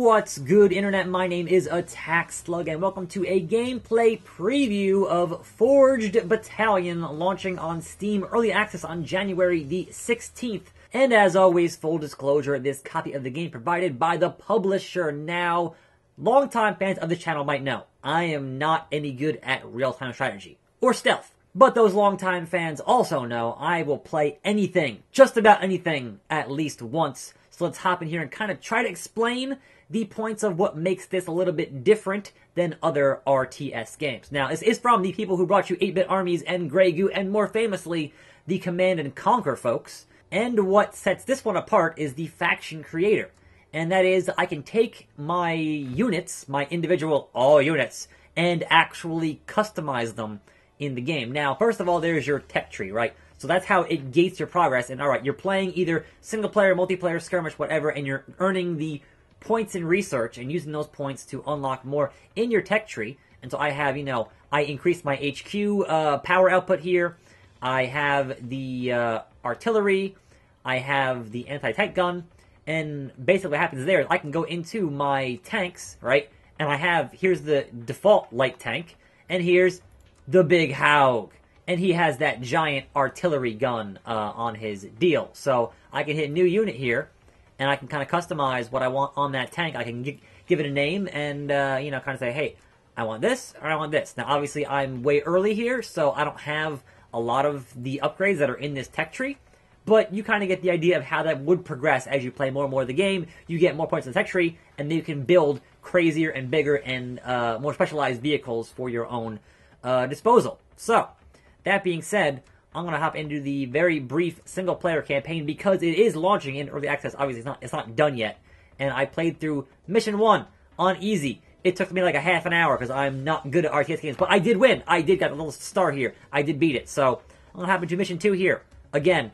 What's good, Internet? My name is Attack Slug, and welcome to a gameplay preview of Forged Battalion, launching on Steam Early Access on January the 16th. And as always, full disclosure, this copy of the game provided by the publisher. Now, longtime fans of this channel might know, I am not any good at real-time strategy, or stealth. But those longtime fans also know I will play anything, just about anything, at least once. So let's hop in here and kind of try to explain the points of what makes this a little bit different than other RTS games. Now, this is from the people who brought you 8-Bit Armies and Grey Goo, and more famously, the Command and Conquer folks. And what sets this one apart is the faction creator. And that is, I can take my units, my individual all units, and actually customize them in the game. Now, first of all, there's your tech tree, right? So that's how it gates your progress. And alright, you're playing either single player, multiplayer, skirmish, whatever, and you're earning the points in research and using those points to unlock more in your tech tree. And so I have, I increased my HQ power output here. I have the artillery. I have the anti-tank gun. And basically what happens there is I can go into my tanks, right? And here's the default light tank, and here's the big Haug. And he has that giant artillery gun on his deal. So I can hit new unit here, and I can kind of customize what I want on that tank. I can give it a name and, kind of say, hey, I want this or I want this. Now, obviously, I'm way early here, so I don't have a lot of the upgrades that are in this tech tree. But you kind of get the idea of how that would progress as you play more and more of the game. You get more points in the tech tree, and then you can build crazier and bigger and more specialized vehicles for your own disposal. So, that being said, I'm going to hop into the very brief single-player campaign because it is launching in early access. Obviously, it's not done yet. And I played through Mission 1 on easy. It took me like a half an hour because I'm not good at RTS games. But I did win. I did get a little star here. I did beat it. So, I'm going to hop into Mission 2 here. Again,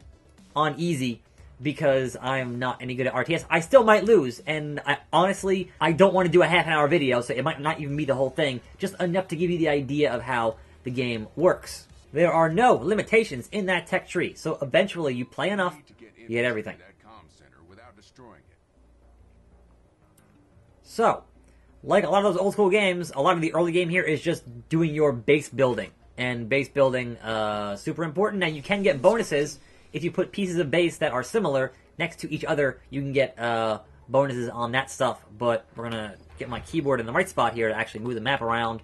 on easy because I'm not any good at RTS. I still might lose. And honestly, I don't want to do a half an hour video. So, it might not even be the whole thing. Just enough to give you the idea of how the game works. There are no limitations in that tech tree, so eventually you play enough, you get everything. So, like a lot of those old school games, a lot of the early game here is just doing your base building. And base building, super important. Now, you can get bonuses if you put pieces of base that are similar next to each other. You can get bonuses on that stuff, but we're going to get my keyboard in the right spot here to actually move the map around.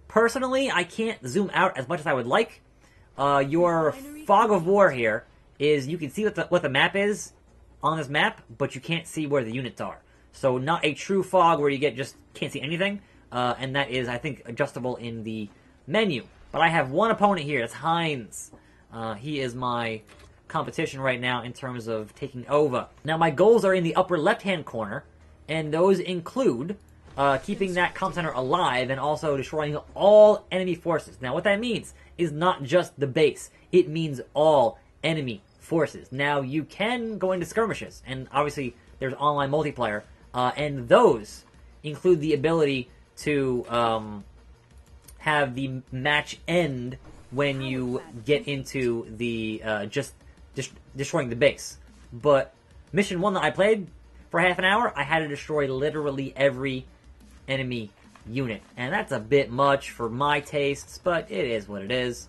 Personally, I can't zoom out as much as I would like. Your fog of war here is, you can see what the map is on this map, but you can't see where the units are. So not a true fog where you just can't see anything, and that is, I think, adjustable in the menu. But I have one opponent here, that's Heinz. He is my competition right now in terms of taking over. Now, my goals are in the upper left-hand corner, and those include keeping that comm center alive and also destroying all enemy forces. Now, what that means is not just the base. It means all enemy forces. Now, you can go into skirmishes, and obviously there's online multiplayer, and those include the ability to have the match end when you get into the just destroying the base. But Mission 1 that I played for half an hour, I had to destroy literally every enemy unit, and that's a bit much for my tastes, but it is what it is.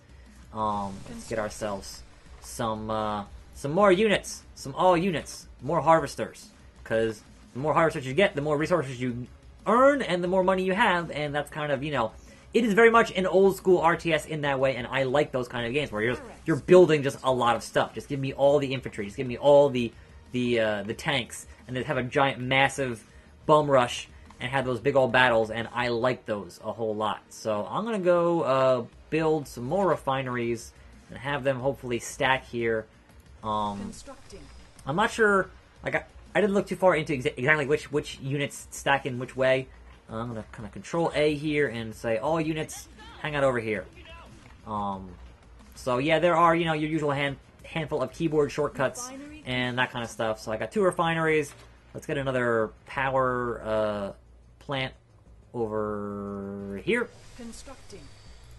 Let's get ourselves some more units, some all units, more harvesters, because the more harvesters you get, the more resources you earn, and the more money you have, and that's kind of, it is very much an old school RTS in that way, and I like those kind of games where you're building just a lot of stuff. Just give me all the infantry, just give me all the tanks, and then have a giant, massive bum rush and have those big old battles, and I like those a whole lot. So I'm going to go build some more refineries and have them hopefully stack here. I'm not sure, I didn't look too far into exactly which units stack in which way. I'm going to kind of control A here and say all units hang out over here. So yeah, there are, your usual handful of keyboard shortcuts and that kind of stuff. So I got 2 refineries. Let's get another power plant over here. Constructing.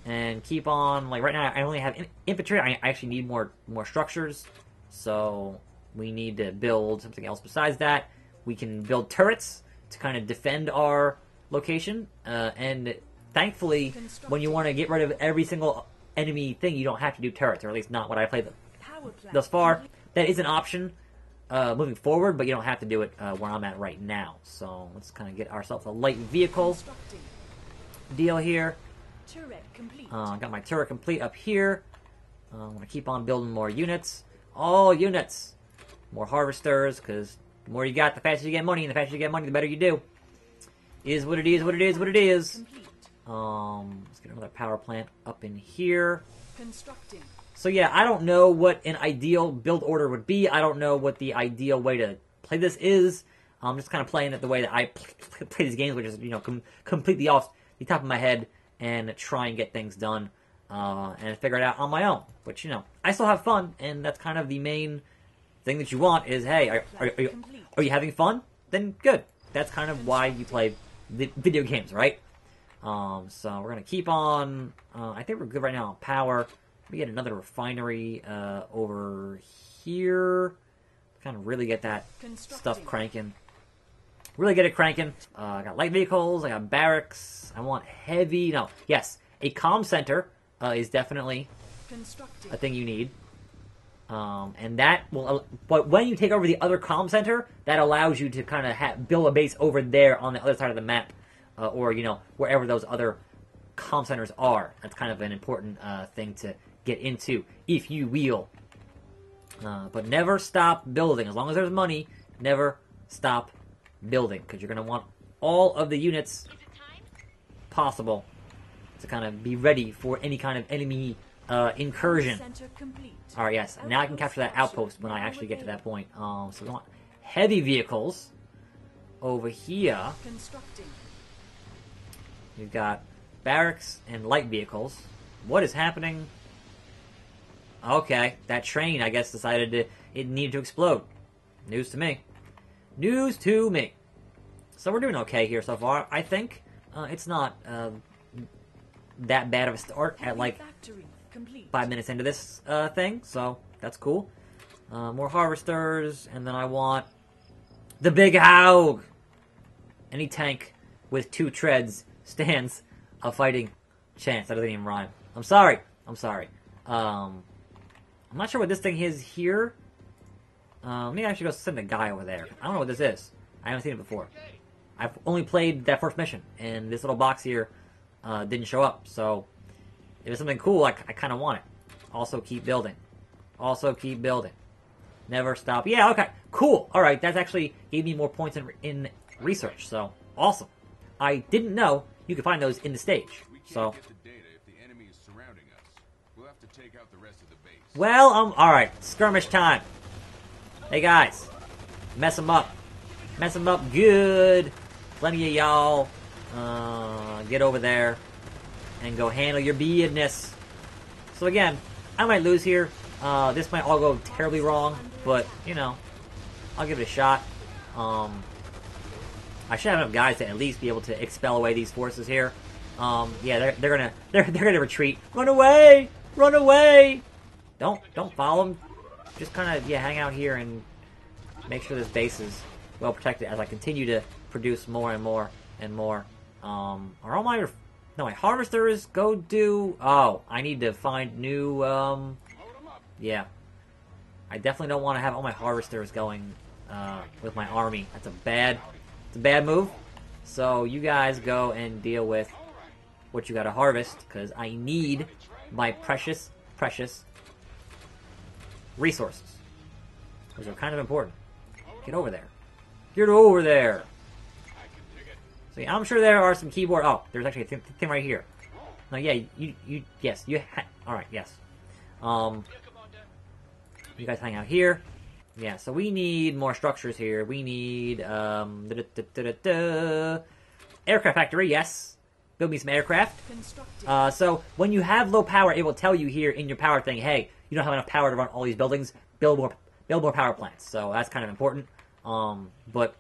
And keep on, like right now I only have infantry. I actually need more structures. So we need to build something else besides that. We can build turrets to kind of defend our location. And thankfully, when you want to get rid of every single enemy thing, you don't have to do turrets, or at least not what I played thus far. That is an option moving forward, but you don't have to do it where I'm at right now. So let's kind of get ourselves a light vehicle deal here. Got my turret complete up here. I'm going to keep on building more units. All units. More harvesters, because the more you got, the faster you get money, and the faster you get money, the better you do. Is what it is, what it is, what it is. Let's get another power plant up in here. So yeah, I don't know what an ideal build order would be. I don't know what the ideal way to play this is. I'm just kind of playing it the way that I play these games, which is, you know, completely off the top of my head and try and get things done and figure it out on my own. Which, you know, I still have fun, and that's kind of the main thing that you want is, hey, are you having fun? Then good. That's kind of why you play video games, right? So we're going to keep on, I think we're good right now on power. We get another refinery over here. Kind of really get that stuff cranking. Really get it cranking. I got light vehicles, I got barracks, I want heavy, no, yes, a comm center is definitely a thing you need. And that will, but when you take over the other comm center, that allows you to kind of build a base over there on the other side of the map, or, you know, wherever those other comm centers are. That's kind of an important thing to get into, if you will. But never stop building. As long as there's money, never stop building, because you're going to want all of the units possible to kind of be ready for any kind of enemy incursion. Alright, yes. Now I can capture that outpost when I actually get to that point. So we want heavy vehicles over here. We've got barracks and light vehicles. What is happening? Okay, that train, I guess, decided it needed to explode. News to me. News to me. So we're doing okay here so far, I think. It's not that bad of a start at, like, 5 minutes into this thing, so that's cool. More harvesters, and then I want the big Haug! Any tank with 2 treads stands a fighting chance. That doesn't even rhyme. I'm sorry. I'm sorry. I'm not sure what this thing is here. Maybe I should go send a guy over there. I don't know what this is. I haven't seen it before. I've only played that first mission, and this little box here didn't show up, so if it's something cool, I kind of want it. Also keep building. Also keep building. Never stop. Yeah, okay. Cool. Alright, that's actually gave me more points in research, so awesome. I didn't know you could find those in the stage, so. Well, alright. Skirmish time. Hey, guys. Mess them up. Mess them up good. Plenty of y'all get over there and go handle your business. So again, I might lose here. This might all go terribly wrong, but, you know, I'll give it a shot. I should have enough guys to at least be able to expel away these forces here. Yeah, they're gonna retreat. Run away! Run away! Don't follow them. Just kind of, yeah, hang out here and make sure this base is well protected as I continue to produce more and more and more. Are all my... No, my harvesters go do... Oh, I need to find new, yeah. I definitely don't want to have all my harvesters going, with my army. That's it's a bad move. So, you guys go and deal with what you gotta harvest, because I need my precious, precious resources. Those are kind of important. Get over there. Get over there! See, I'm sure there are some keyboard... Oh, there's actually a thing right here. No, yeah, yes, alright, yes. You guys hang out here. Yeah, so we need more structures here. We need, aircraft factory, yes. Build me some aircraft. So, when you have low power, it will tell you here in your power thing, hey, you don't have enough power to run all these buildings. Build more power plants. So, that's kind of important. But...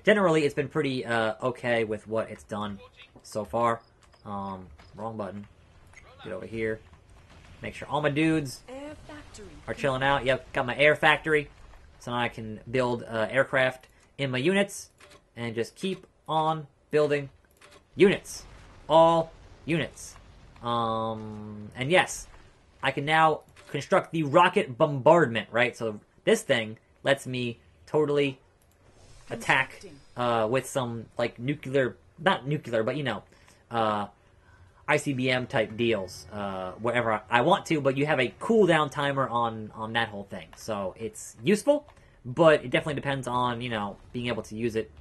Generally, it's been pretty okay with what it's done so far. Wrong button. Get over here. Make sure all my dudes are chilling out. Yep, got my air factory. So now I can build aircraft in my units and just keep on building units. All units. And yes, I can now construct the rocket bombardment, right? So this thing lets me totally attack with some, like, nuclear, not nuclear, but, you know, ICBM type deals, wherever I want to, but you have a cooldown timer on that whole thing. So it's useful, but it definitely depends on, you know, being able to use it.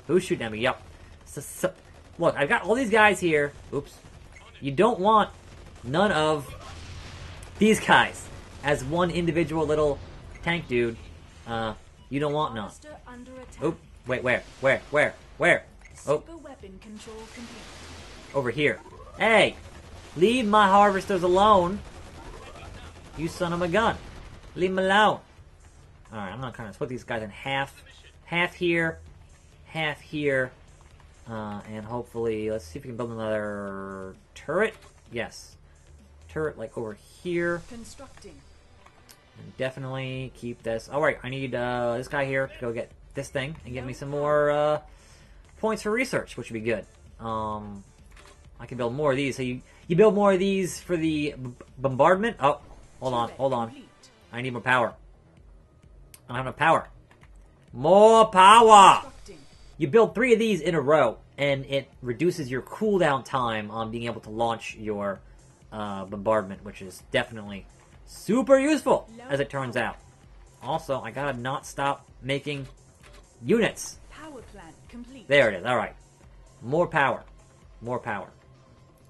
Who's shooting at me? Yep. So, look, I've got all these guys here. Oops. You don't want none of these guys as one individual little tank dude. You don't want none. Oop. Wait, where? Oh. Over here. Hey! Leave my harvesters alone. You son of a gun. Leave them alone. Alright, I'm gonna kind of split these guys in half. Half here. Half here. And hopefully, let's see if we can build another turret. Yes. Turret, like, over here. Constructing. And definitely keep this. Alright, I need this guy here to go get this thing and get me some more points for research, which would be good. I can build more of these. So you build more of these for the bombardment. Oh, hold on. I need more power. I don't have enough power. More power! You build 3 of these in a row, and it reduces your cooldown time on being able to launch your bombardment, which is definitely super useful, as it turns out. Also, I gotta not stop making units. Power plant complete. There it is. Alright. More power. More power.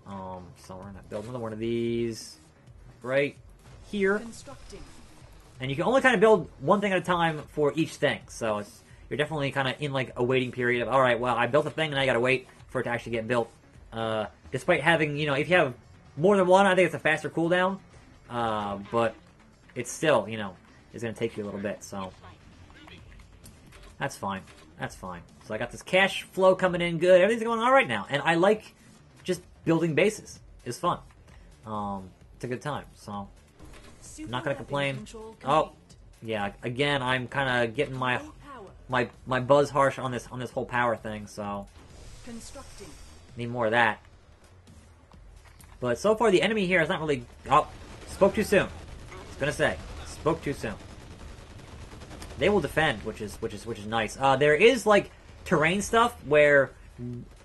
So we're gonna build another one of these right here. Constructing. And you can only kind of build one thing at a time for each thing. So you're definitely kind of in like a waiting period of, alright, well, I built a thing and I gotta wait for it to actually get built. Despite having, you know, if you have more than one, I think it's a faster cooldown. But it's still, you know, it's gonna take you a little bit, so that's fine. That's fine. So I got this cash flow coming in good. Everything's going all right now. And I like just building bases. It's fun. It's a good time. So I'm not going to complain. Oh, yeah. Again, I'm kind of getting my buzz harsh on this whole power thing. So need more of that. But so far the enemy here is not really... Oh, spoke too soon. I was going to say. Spoke too soon. They will defend, which is nice. There is like terrain stuff where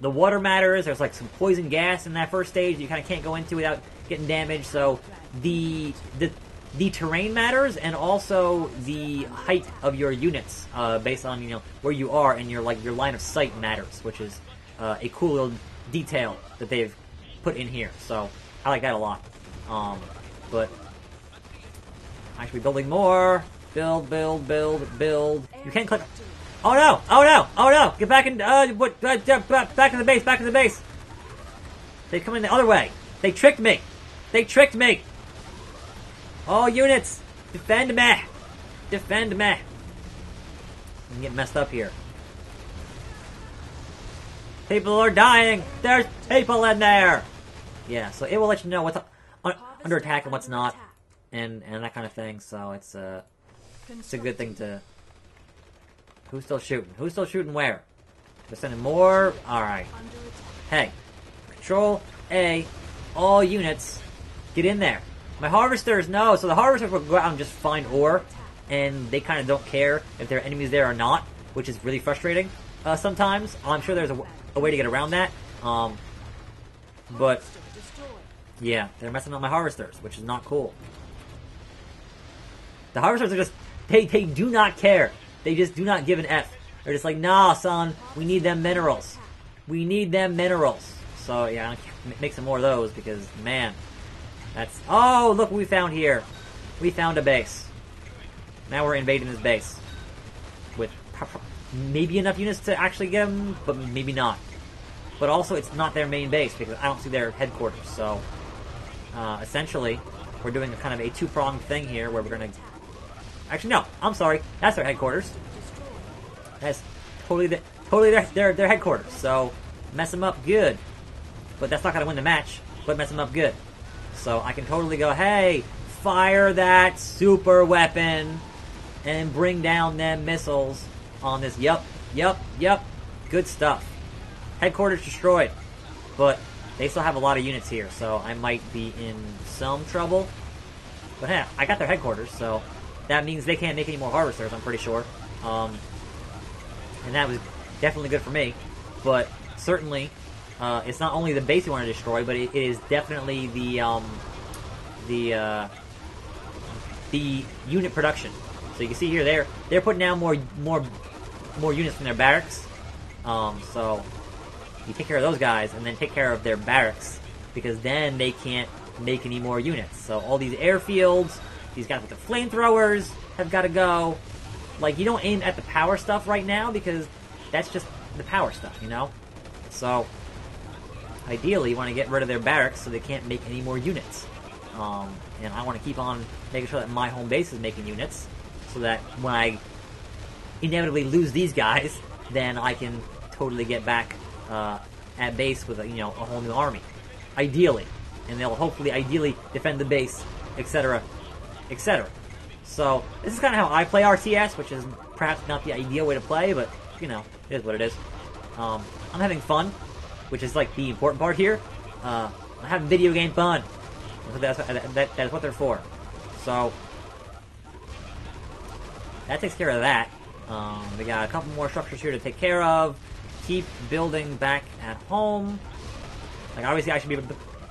the water matters. There's like some poison gas in that first stage you kind of can't go into without getting damaged. So the terrain matters, and also the height of your units based on, you know, where you are, and your line of sight matters, which is a cool little detail that they've put in here. So I like that a lot. But I should be building more. Build. You can't click. Oh no! Get back in. Back in the base. Back in the base. They come in the other way. They tricked me. All units, defend me. I'm getting messed up here. People are dying. There's people in there. Yeah, so it will let you know what's under attack and what's not, and that kind of thing. So it's a good thing to... Who's still shooting where? They're sending more? Alright. Hey. Control A. All units. Get in there. My harvesters, no. So the harvesters will go out and just find ore, and they kind of don't care if there are enemies there or not, which is really frustrating sometimes. I'm sure there's a way to get around that. But, yeah. They're messing up my harvesters, which is not cool. The harvesters are just... They do not care. They just do not give an F. They're just like, nah, son, we need them minerals. So, yeah, I'll make some more of those because, man, that's... Oh, look what we found here. We found a base. Now we're invading this base. With maybe enough units to actually get them, but maybe not. But also, it's not their main base because I don't see their headquarters. So, essentially, we're doing a kind of a two-pronged thing here where we're going to... Actually, no. I'm sorry. That's their headquarters. That's totally their headquarters. So, mess them up good. But that's not going to win the match. But mess them up good. So, I can totally go, hey, fire that super weapon. and bring down them missiles on this. Yup. Good stuff. Headquarters destroyed. But they still have a lot of units here, so I might be in some trouble. But hey, I got their headquarters, so that means they can't make any more harvesters, I'm pretty sure. And that was definitely good for me. But certainly, it's not only the base you want to destroy, but it is definitely the unit production. So you can see here, they're putting down more units from their barracks. So you take care of those guys, and then take care of their barracks, because then they can't make any more units. So all these airfields, these guys with the flamethrowers have got to go. Like, you don't aim at the power stuff right now, because that's just the power stuff, you know? So, ideally, you want to get rid of their barracks so they can't make any more units. And I want to keep on making sure that my home base is making units, so that when I inevitably lose these guys, then I can totally get back at base with a whole new army, ideally, and they'll hopefully ideally defend the base, etc., etc. So this is kind of how I play RTS, which is perhaps not the ideal way to play, but it is what it is. I'm having fun, which is like the important part here. I'm having video game fun. That is what they're for. So that takes care of that. We got a couple more structures here to take care of. Keep building back at home. Like, obviously I should be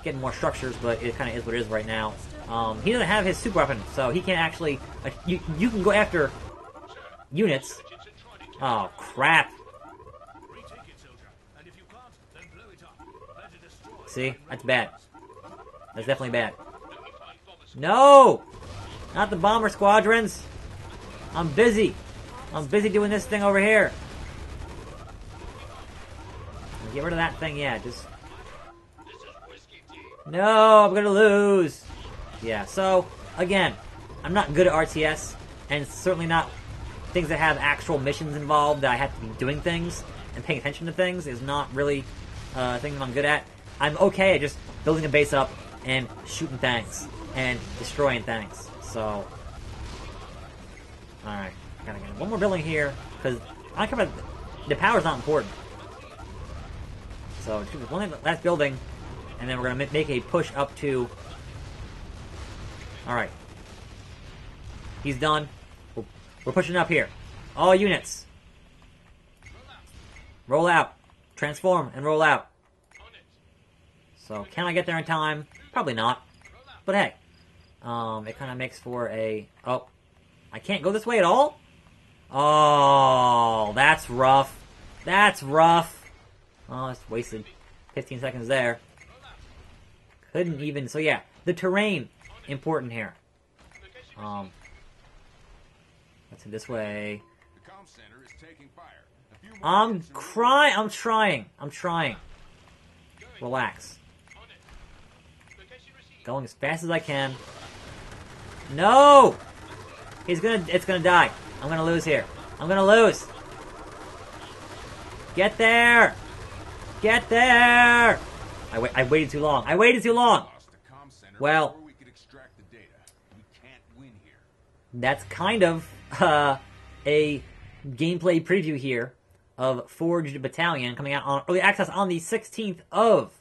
getting more structures, but it kind of is what it is right now. He doesn't have his super weapon, so he can't actually... you can go after units. Oh, crap. See? That's bad. That's definitely bad. No! Not the bomber squadrons! I'm busy. I'm busy doing this thing over here. Get rid of that thing, yeah, just... No, I'm gonna lose! Yeah, so, again, I'm not good at RTS, and certainly not things that have actual missions involved, that I have to be doing things and paying attention to things is not really things that I'm good at. I'm okay at just building a base up and shooting things and destroying things, so... Alright, gotta get one more building here, because I don't care about... The power's not important. So, just one last building, and then we're going to make a push up to... Alright. He's done. We're pushing up here. All units. Roll out. Transform and roll out. So, can I get there in time? Probably not. But hey. It kind of makes for a... Oh. I can't go this way at all? Oh, that's rough. That's rough. Oh, it's wasted 15 seconds there. Couldn't even... So yeah, the terrain, important here. Let's head this way. I'm trying. Relax. Going as fast as I can. No! It's gonna die. I'm gonna lose here. I'm gonna lose. Get there! Get there! I waited too long. I waited too long! Well, that's kind of a gameplay preview here of Forged Battalion coming out on early access on the 16th of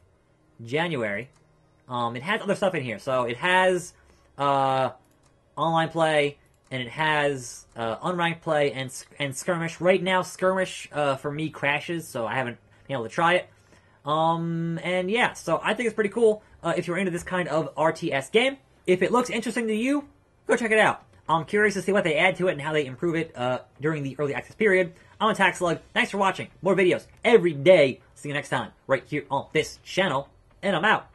January. It has other stuff in here. So it has online play, and it has unranked play and skirmish. Right now, skirmish for me crashes, so I haven't been able to try it. And yeah, so I think it's pretty cool if you're into this kind of RTS game. If it looks interesting to you, go check it out. I'm curious to see what they add to it and how they improve it during the early access period. I'm Attack Slug. Thanks for watching. More videos every day. See you next time, right here on this channel. And I'm out.